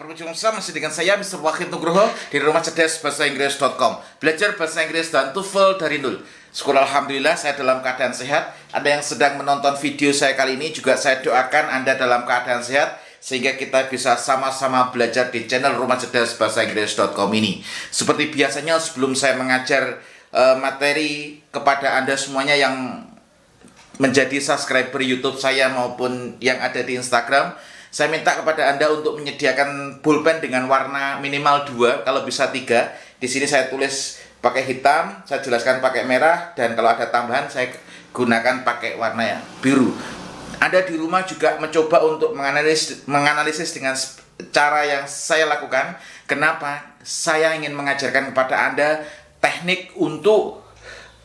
berjumpa masih dengan saya Mr. Wahid Nugroho di rumah cerdas bahasa Inggris.com. Belajar bahasa Inggris dan TOEFL dari nol. Syukur alhamdulillah saya dalam keadaan sehat. Ada yang sedang menonton video saya kali ini juga saya doakan Anda dalam keadaan sehat sehingga kita bisa sama-sama belajar di channel rumah cerdas bahasa Inggris.com ini. Seperti biasanya sebelum saya mengajar materi kepada Anda semuanya yang menjadi subscriber YouTube saya maupun yang ada di Instagram, saya minta kepada Anda untuk menyediakan pulpen dengan warna minimal 2, kalau bisa 3. Di sini saya tulis pakai hitam, saya jelaskan pakai merah, dan kalau ada tambahan saya gunakan pakai warna biru. Anda di rumah juga mencoba untuk menganalisis dengan cara yang saya lakukan. Kenapa? Saya ingin mengajarkan kepada Anda teknik untuk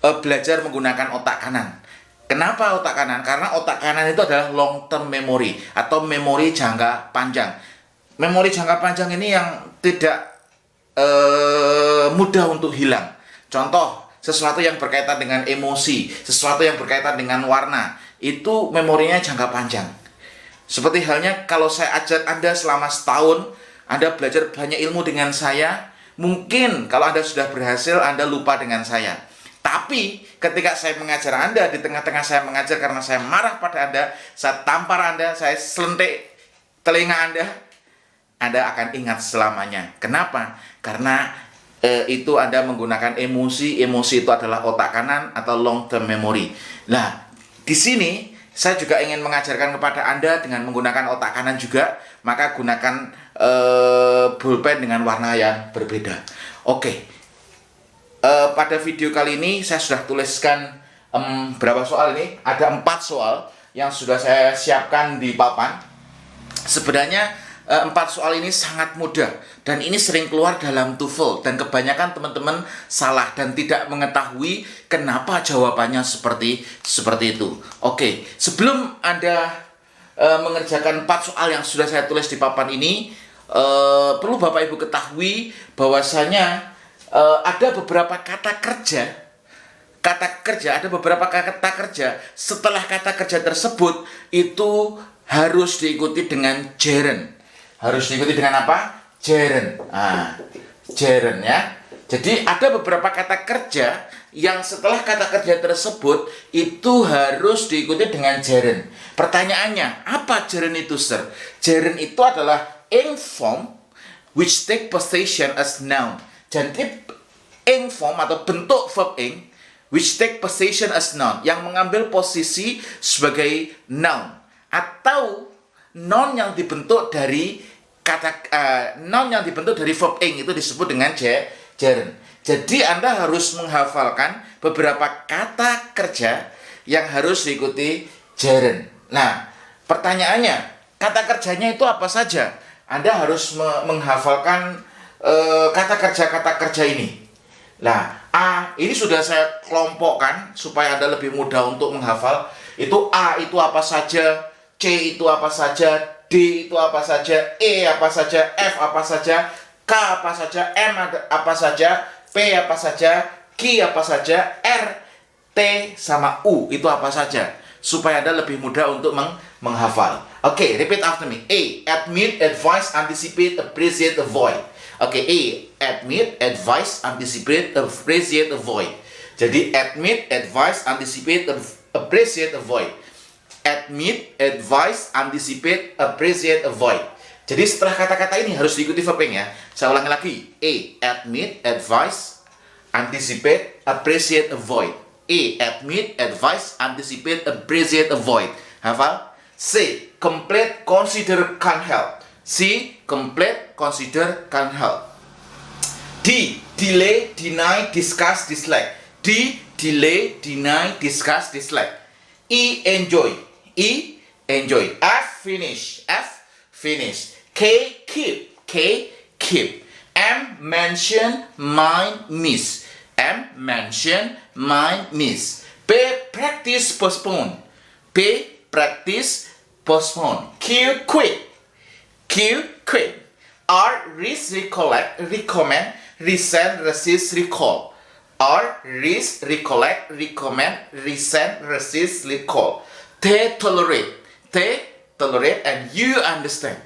belajar menggunakan otak kanan. Kenapa otak kanan? Karena otak kanan itu adalah long term memory atau memori jangka panjang. Memori jangka panjang ini yang tidak mudah untuk hilang. Contoh, sesuatu yang berkaitan dengan emosi, sesuatu yang berkaitan dengan warna, itu memorinya jangka panjang. Seperti halnya kalau saya ajar Anda selama setahun, Anda belajar banyak ilmu dengan saya, mungkin kalau Anda sudah berhasil, Anda lupa dengan saya. Tapi ketika saya mengajar Anda, di tengah-tengah saya mengajar karena saya marah pada Anda, saya tampar Anda, saya selentik telinga Anda akan ingat selamanya. Kenapa? Karena itu Anda menggunakan emosi itu adalah otak kanan atau long term memory. Nah, di sini saya juga ingin mengajarkan kepada Anda dengan menggunakan otak kanan juga, maka gunakan pulpen dengan warna yang berbeda. Oke. Pada video kali ini saya sudah tuliskan berapa soal ini? Ada 4 soal yang sudah saya siapkan di papan. Sebenarnya 4 soal ini sangat mudah dan ini sering keluar dalam TOEFL dan kebanyakan teman-teman salah dan tidak mengetahui kenapa jawabannya seperti itu. Oke, sebelum Anda mengerjakan 4 soal yang sudah saya tulis di papan ini, perlu Bapak Ibu ketahui bahwasanya ada beberapa kata kerja, ada beberapa kata kerja. Setelah kata kerja tersebut itu harus diikuti dengan gerund. Harus diikuti dengan apa? Gerund. Gerund ya. Jadi ada beberapa kata kerja yang setelah kata kerja tersebut itu harus diikuti dengan gerund. Pertanyaannya, apa gerund itu, Sir? Gerund itu adalah ing form which take possession as noun. Jadi ing form atau bentuk verb ing which take possession as noun, yang mengambil posisi sebagai noun, atau noun yang dibentuk dari noun yang dibentuk dari verb ing itu disebut dengan gerund. Jadi Anda harus menghafalkan beberapa kata kerja yang harus diikuti gerund. Nah, pertanyaannya, kata kerjanya itu apa saja? Anda harus menghafalkan kata kerja ini. Nah, A ini sudah saya kelompokkan supaya Anda lebih mudah untuk menghafal. Itu A itu apa saja, C itu apa saja, D itu apa saja, E apa saja, F apa saja, K apa saja, M apa saja, P apa saja, Q apa saja, R, T sama U itu apa saja, supaya Anda lebih mudah untuk menghafal. Oke, repeat after me. A, admit, advise, anticipate, appreciate, avoid. Oke, A, admit, advise, anticipate, appreciate, avoid. Jadi admit, advise, anticipate, appreciate, avoid. Admit, advise, anticipate, appreciate, avoid. Jadi setelah kata-kata ini harus diikuti verb ing ya. Saya ulangi lagi. A, admit, advise, anticipate, appreciate, avoid. A, admit, advise, anticipate, appreciate, avoid. Hafal? C, complete, consider, can't help. C, complete, consider, can't help. D, delay, deny, discuss, dislike. D, delay, deny, discuss, dislike. E, enjoy. E, enjoy. F, finish. F, finish. K, keep. K, keep. M, mention, mind, miss. M, mention, mind, miss. P, practice, postpone. P, practice, postpone. Q, quit. Q, quit. R, risk, recollect, recommend, resent, resist, recall. R, risk, recollect, recommend, resent, resist, recall. T, tolerate. T, tolerate, and you understand.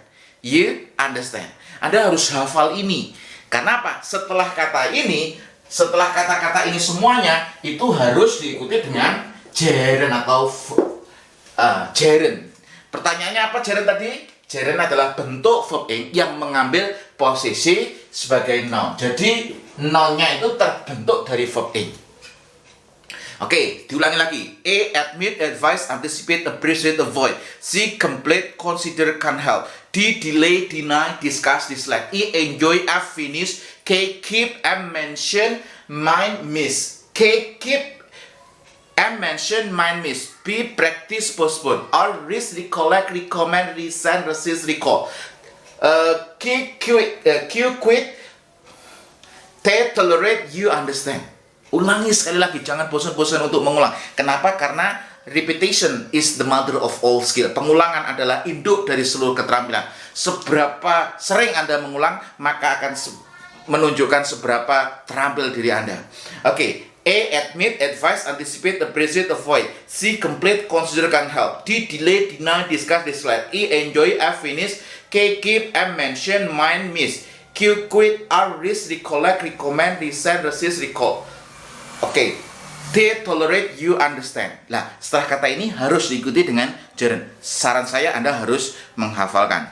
you understand. Anda harus hafal ini. Karena apa? Setelah kata-kata ini semuanya itu harus diikuti dengan gerund atau gerund. Pertanyaannya apa gerund tadi? Gerund adalah bentuk verb ing yang mengambil posisi sebagai noun. Jadi noun-nya itu terbentuk dari verb ing. Oke, diulangi lagi. A. Admit, advise, anticipate, appreciate, avoid. C. Complete, consider, can help. D. Delay, deny, discuss, dislike. E. Enjoy, F. Finish. K. Keep, M. Mention, mind, miss. K. Keep, M. Mention, mind, miss. B. Practice, postpone. R. Risk, recollect, recommend, resent, resist, recall. Q. Quit. T. Tolerate, you understand. Ulangi sekali lagi, jangan bosan-bosan untuk mengulang. Kenapa? Karena repetition is the mother of all skill. Pengulangan adalah induk dari seluruh keterampilan. Seberapa sering Anda mengulang, maka akan menunjukkan seberapa terampil diri Anda. Oke. A. Admit, advise, anticipate, appreciate, avoid. C. Complete, consider, can help. D. Delay, deny, discuss, dislike. E. Enjoy, F. Finish. K. Keep, M. Mention, mind, miss. Q. Quit, R. Risk, recollect, recommend, resent, resist, recall. Oke, T. Tolerate, you understand. Nah, setelah kata ini harus diikuti dengan gerund. Saran saya Anda harus menghafalkan.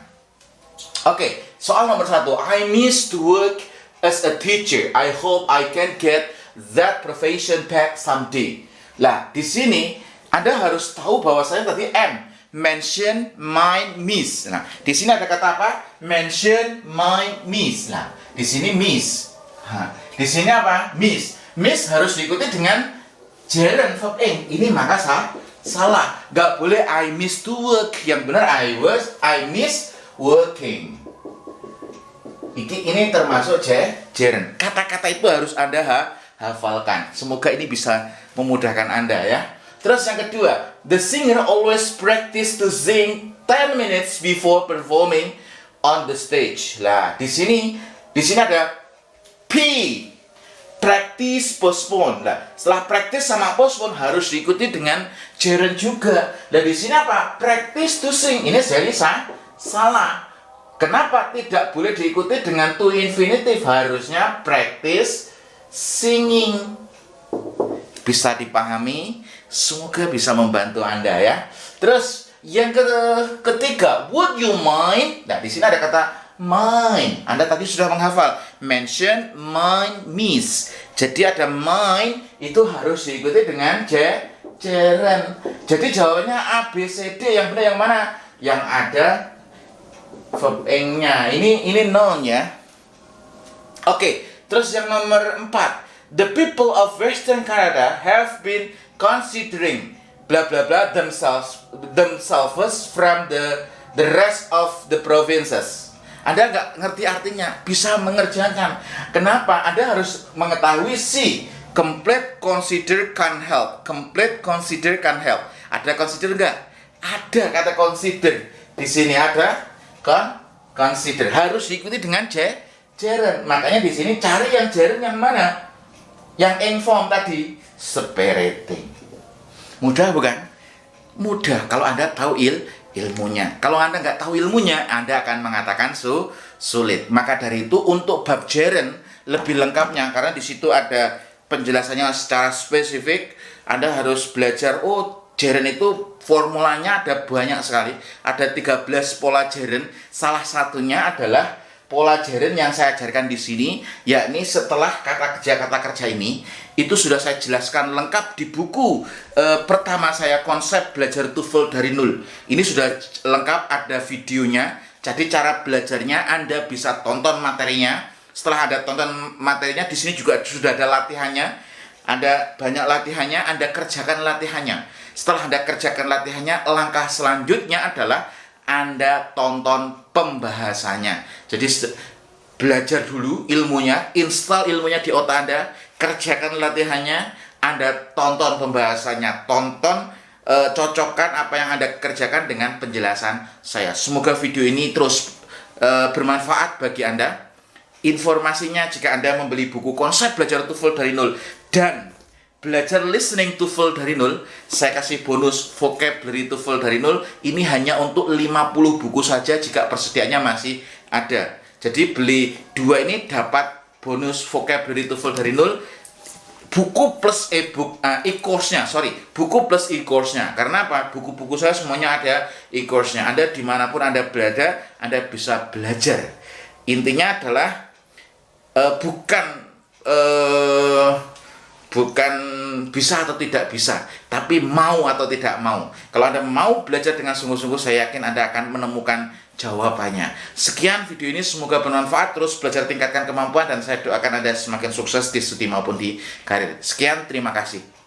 Oke, soal nomor 1. I miss to work as a teacher. I hope I can get that profession back someday. Nah, di sini Anda harus tahu bahwasanya tadi M. Mention, mind, miss. Nah, di sini ada kata apa? Mention, mind, miss. Nah, di sini miss. Di sini apa? Miss. Miss harus diikuti dengan gerund verb ing. Ini maka salah. Gak boleh I miss to work. Yang benar I miss working. Ini termasuk gerund. Kata-kata itu harus Anda hafalkan. Semoga ini bisa memudahkan Anda ya. Terus yang kedua, the singer always practice to sing 10 minutes before performing on the stage. Lah, di sini ada P. Practice, postpone. Nah, setelah practice sama postpone harus diikuti dengan gerund juga. Dan di sini apa? Practice to sing. Ini jadi salah. Kenapa tidak boleh diikuti dengan to infinitive? Harusnya practice singing. Bisa dipahami? Semoga bisa membantu Anda ya. Terus yang ketiga, would you mind? Nah, di sini ada kata mind. Anda tadi sudah menghafal. Mention, mind, miss. Jadi ada mind itu harus diikuti dengan gerund. Jadi jawabannya A, B, C, D. Yang benar yang mana? Yang ada verb ing-nya. Ini noun ya. Oke, terus yang nomor 4. The people of Western Canada have been considering blah blah blah themselves from the rest of the provinces. Anda nggak ngerti artinya, bisa mengerjakan. Kenapa? Anda harus mengetahui C. Complete, consider, can help. Complete, consider, can help. Ada consider nggak? Ada kata consider. Di sini ada consider. Harus diikuti dengan gerund. Makanya di sini cari yang gerund yang mana? Yang inform tadi, separating. Mudah bukan? Mudah kalau Anda tahu ilmunya. Kalau Anda nggak tahu ilmunya, Anda akan mengatakan sulit. Maka dari itu untuk bab gerund lebih lengkapnya, karena di situ ada penjelasannya secara spesifik. Anda harus belajar, gerund itu formulanya ada banyak sekali. Ada 13 pola gerund. Salah satunya adalah pola gerund yang saya ajarkan di sini, yakni setelah kata kerja ini, itu sudah saya jelaskan lengkap di buku pertama saya, konsep belajar TOEFL dari nol. Ini sudah lengkap, ada videonya. Jadi cara belajarnya Anda bisa tonton materinya. Setelah Anda tonton materinya, di sini juga sudah ada latihannya. Ada banyak latihannya, Anda kerjakan latihannya. Setelah Anda kerjakan latihannya, langkah selanjutnya adalah Anda tonton pembahasannya. Jadi belajar dulu ilmunya, install ilmunya di otak Anda, kerjakan latihannya, Anda tonton pembahasannya, cocokkan apa yang Anda kerjakan dengan penjelasan saya. Semoga video ini terus bermanfaat bagi Anda. Informasinya jika Anda membeli buku konsep belajar TOEFL dari nol dan belajar listening TOEFL dari nol, saya kasih bonus vocabulary TOEFL dari nol. Ini hanya untuk 50 buku saja jika persediaannya masih ada. Jadi beli 2 ini dapat bonus vocabulary TOEFL dari nol, buku plus e-book, e-course-nya, buku plus e-course-nya. Karena apa? Buku-buku saya semuanya ada e-course-nya. Anda dimanapun Anda berada, Anda bisa belajar. Intinya adalah bukan bisa atau tidak bisa, tapi mau atau tidak mau. Kalau Anda mau belajar dengan sungguh-sungguh, saya yakin Anda akan menemukan jawabannya. Sekian video ini, semoga bermanfaat. Terus belajar, tingkatkan kemampuan, dan saya doakan Anda semakin sukses di studi maupun di karir. Sekian, terima kasih.